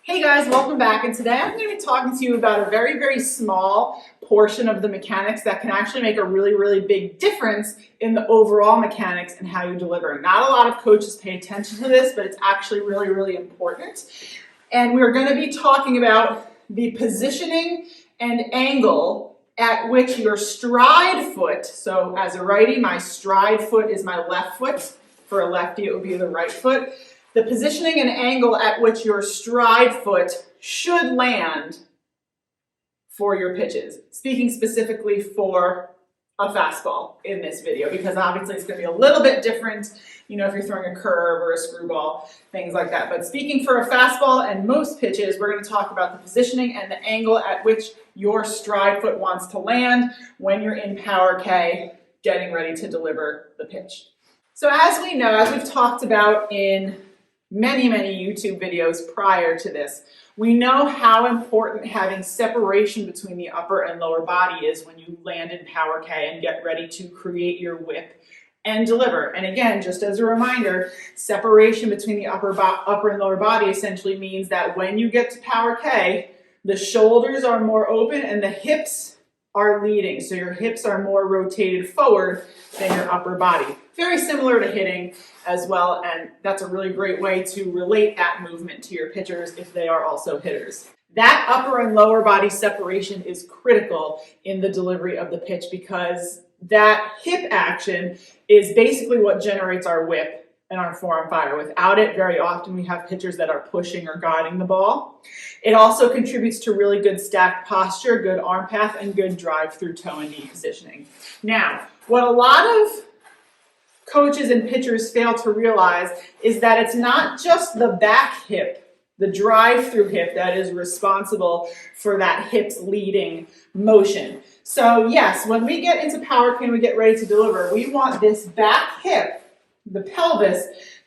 Hey guys, welcome back, and today I'm going to be talking to you about a very, very small portion of the mechanics that can actually make a really, really big difference in the overall mechanics and how you deliver. Not a lot of coaches pay attention to this, but it's actually really, really important. And we're going to be talking about the positioning and angle at which your stride foot, so as a righty, my stride foot is my left foot. For a lefty, it would be the right foot. The positioning and angle at which your stride foot should land for your pitches. Speaking specifically for a fastball in this video, because obviously it's going to be a little bit different, if you're throwing a curve or a screwball, things like that. But speaking for a fastball and most pitches, we're going to talk about the positioning and the angle at which your stride foot wants to land when you're in Power K getting ready to deliver the pitch. So as we know, as we've talked about in many YouTube videos prior to this, we know how important having separation between the upper and lower body is when you land in Power K and get ready to create your whip and deliver. And again, just as a reminder, separation between the upper and lower body essentially means that when you get to Power K, the shoulders are more open and the hips are leading. So your hips are more rotated forward than your upper body. Very similar to hitting as well, and that's a really great way to relate that movement to your pitchers if they are also hitters. That upper and lower body separation is critical in the delivery of the pitch because that hip action is basically what generates our whip and our forearm fire. Without it, very often we have pitchers that are pushing or guiding the ball. It also contributes to really good stacked posture, good arm path, and good drive through toe and knee positioning. Now, what a lot of coaches and pitchers fail to realize is that it's not just the back hip, the drive-through hip, that is responsible for that hip's leading motion. So yes, when we get into Power K and we get ready to deliver, we want this back hip, the pelvis,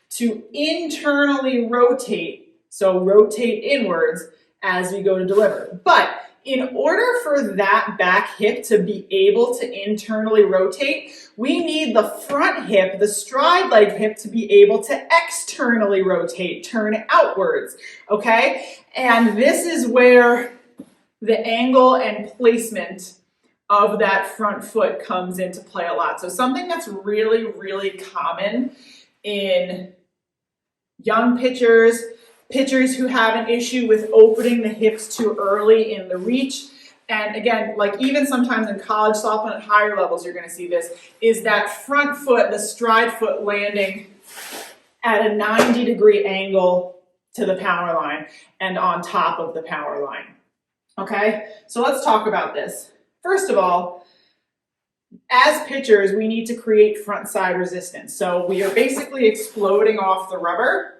to internally rotate, so rotate inwards as we go to deliver. But in order for that back hip to be able to internally rotate, we need the front hip, the stride leg hip, to be able to externally rotate, turn outwards, okay? And this is where the angle and placement of that front foot comes into play a lot. So something that's really, really common in young pitchers who have an issue with opening the hips too early in the reach, and again, like even sometimes in college softball at higher levels, you're going to see this, is that front foot, the stride foot, landing at a 90-degree angle to the power line and on top of the power line. Okay, so let's talk about this. First of all, as pitchers, we need to create front side resistance. So we are basically exploding off the rubber,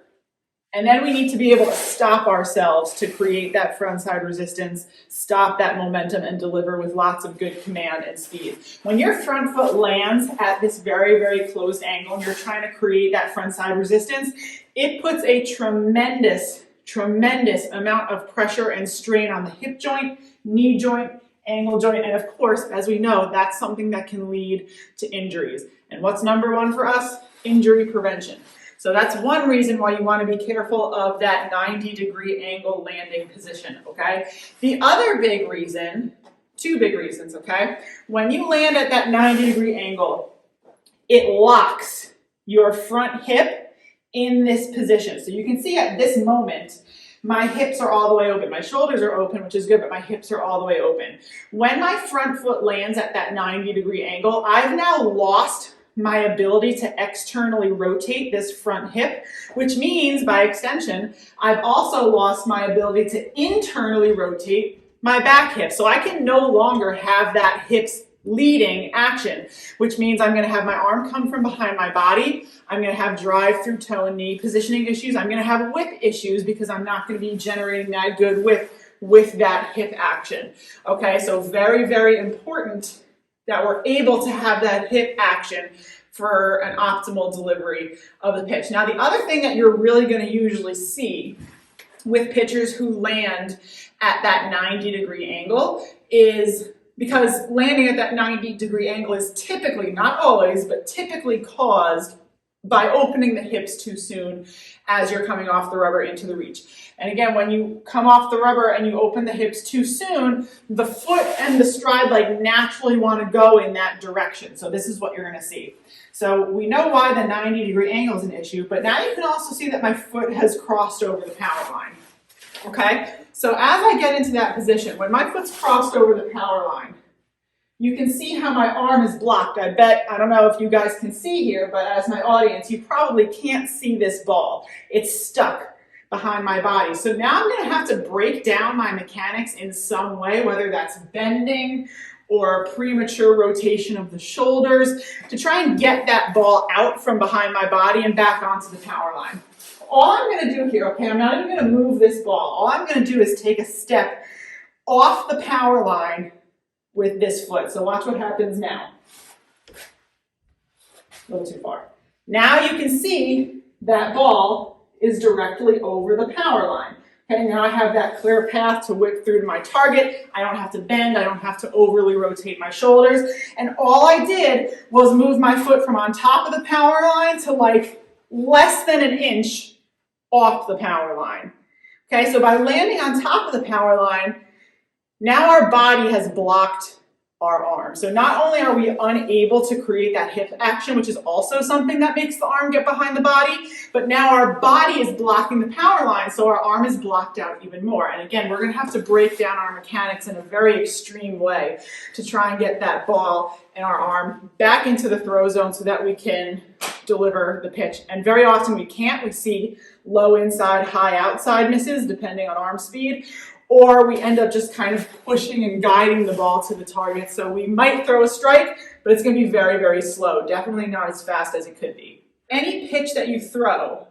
and then we need to be able to stop ourselves to create that front side resistance, stop that momentum, and deliver with lots of good command and speed. When your front foot lands at this very, very closed angle and you're trying to create that front side resistance, it puts a tremendous amount of pressure and strain on the hip joint, knee joint, ankle joint, and of course, as we know, that's something that can lead to injuries. And what's number one for us? Injury prevention. So that's one reason why you want to be careful of that 90-degree angle landing position, okay? The other big reason, two big reasons, okay? When you land at that 90-degree angle, it locks your front hip in this position. So you can see at this moment, my hips are all the way open. My shoulders are open, which is good, but my hips are all the way open. When my front foot lands at that 90-degree angle, I've now lost my ability to externally rotate this front hip, which means by extension, I've also lost my ability to internally rotate my back hip. So I can no longer have that hips leading action, which means I'm going to have my arm come from behind my body. I'm going to have drive through toe and knee positioning issues. I'm going to have whip issues because I'm not going to be generating that good whip with that hip action. Okay, so very, very important that we're able to have that hip action for an optimal delivery of the pitch. Now, the other thing that you're really going to usually see with pitchers who land at that 90-degree angle is, because landing at that 90-degree angle is typically, not always, but typically caused by opening the hips too soon as you're coming off the rubber into the reach. And again, when you come off the rubber and you open the hips too soon, the foot and the stride leg naturally want to go in that direction. So this is what you're going to see. So we know why the 90-degree angle is an issue, but now you can also see that my foot has crossed over the power line. Okay? So as I get into that position, when my foot's crossed over the power line, you can see how my arm is blocked. I don't know if you guys can see here, but as my audience, you probably can't see this ball. It's stuck behind my body. So now I'm going to have to break down my mechanics in some way, whether that's bending or premature rotation of the shoulders, to try and get that ball out from behind my body and back onto the power line. All I'm going to do here, okay, I'm not even going to move this ball. All I'm going to do is take a step off the power line with this foot. So watch what happens now. A little too far. Now you can see that ball is directly over the power line. Okay, now I have that clear path to whip through to my target. I don't have to bend. I don't have to overly rotate my shoulders. And all I did was move my foot from on top of the power line to like less than an inch off the power line. Okay, so by landing on top of the power line, now our body has blocked our arm. So not only are we unable to create that hip action, which is also something that makes the arm get behind the body, but now our body is blocking the power line, so our arm is blocked out even more. And again, we're going to have to break down our mechanics in a very extreme way to try and get that ball and our arm back into the throw zone so that we can deliver the pitch. And very often we can't. We see low inside, high outside misses depending on arm speed, or we end up just kind of pushing and guiding the ball to the target. So we might throw a strike, but it's going to be very, very slow. Definitely not as fast as it could be. Any pitch that you throw,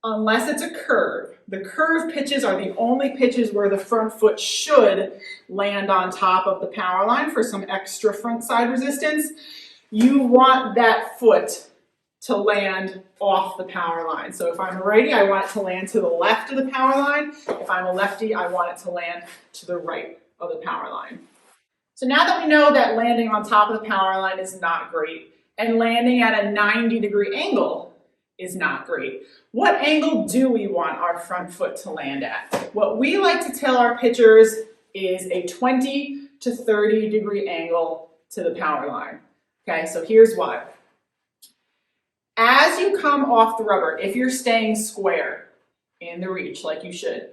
unless it's a curve, the curve pitches are the only pitches where the front foot should land on top of the power line for some extra front side resistance. You want that foot to land off the power line. So if I'm a righty, I want it to land to the left of the power line. If I'm a lefty, I want it to land to the right of the power line. So now that we know that landing on top of the power line is not great, and landing at a 90-degree angle is not great, what angle do we want our front foot to land at? What we like to tell our pitchers is a 20 to 30-degree angle to the power line. Okay, so here's why. As you come off the rubber, if you're staying square in the reach like you should,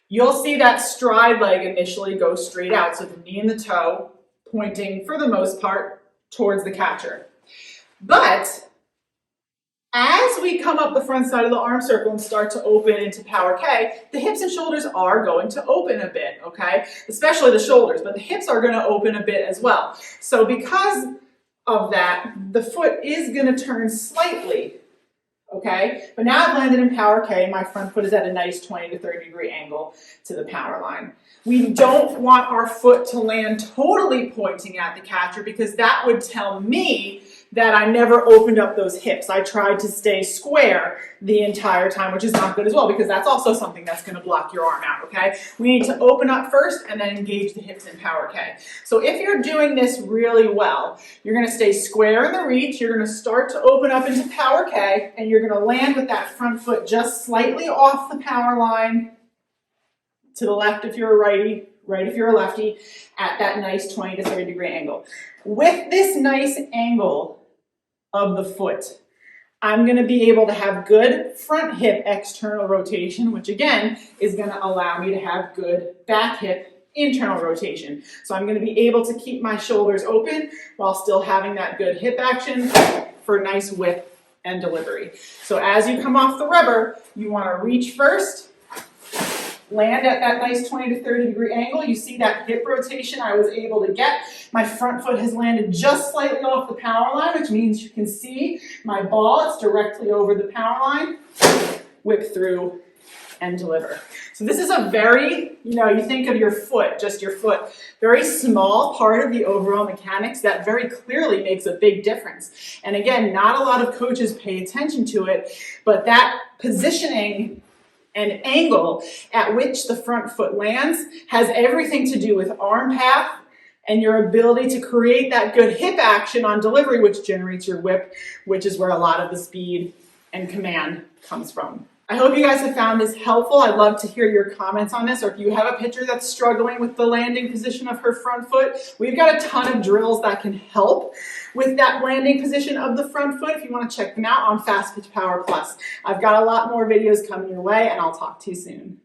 you'll see that stride leg initially go straight out. So the knee and the toe pointing, for the most part, towards the catcher. But as we come up the front side of the arm circle and start to open into power K, the hips and shoulders are going to open a bit, okay? Especially the shoulders, but the hips are going to open a bit as well. So because of that, the foot is going to turn slightly, okay? But now I've landed in power K, my front foot is at a nice 20 to 30-degree angle to the power line. We don't want our foot to land totally pointing at the catcher because that would tell me that I never opened up those hips. I tried to stay square the entire time, which is not good as well because that's also something that's going to block your arm out, okay? We need to open up first and then engage the hips in power K. So if you're doing this really well, you're going to stay square in the reach, you're going to start to open up into power K, and you're going to land with that front foot just slightly off the power line, to the left if you're a righty, right if you're a lefty, at that nice 20 to 30-degree angle. With this nice angle of the foot, I'm going to be able to have good front hip external rotation, which again is going to allow me to have good back hip internal rotation. So I'm going to be able to keep my shoulders open while still having that good hip action for nice whip and delivery. So as you come off the rubber, you want to reach first, land at that nice 20 to 30-degree angle. You see that hip rotation I was able to get. My front foot has landed just slightly off the power line, which means you can see my ball. It's directly over the power line. Whip through and deliver. So this is a very, you think of your foot, just your foot, very small part of the overall mechanics that very clearly makes a big difference. And again, not a lot of coaches pay attention to it, but that positioning and angle at which the front foot lands has everything to do with arm path and your ability to create that good hip action on delivery, which generates your whip, which is where a lot of the speed and command comes from. I hope you guys have found this helpful. I'd love to hear your comments on this, or if you have a pitcher that's struggling with the landing position of her front foot, we've got a ton of drills that can help with that landing position of the front foot if you want to check them out on Fastpitch Power Plus. I've got a lot more videos coming your way, and I'll talk to you soon.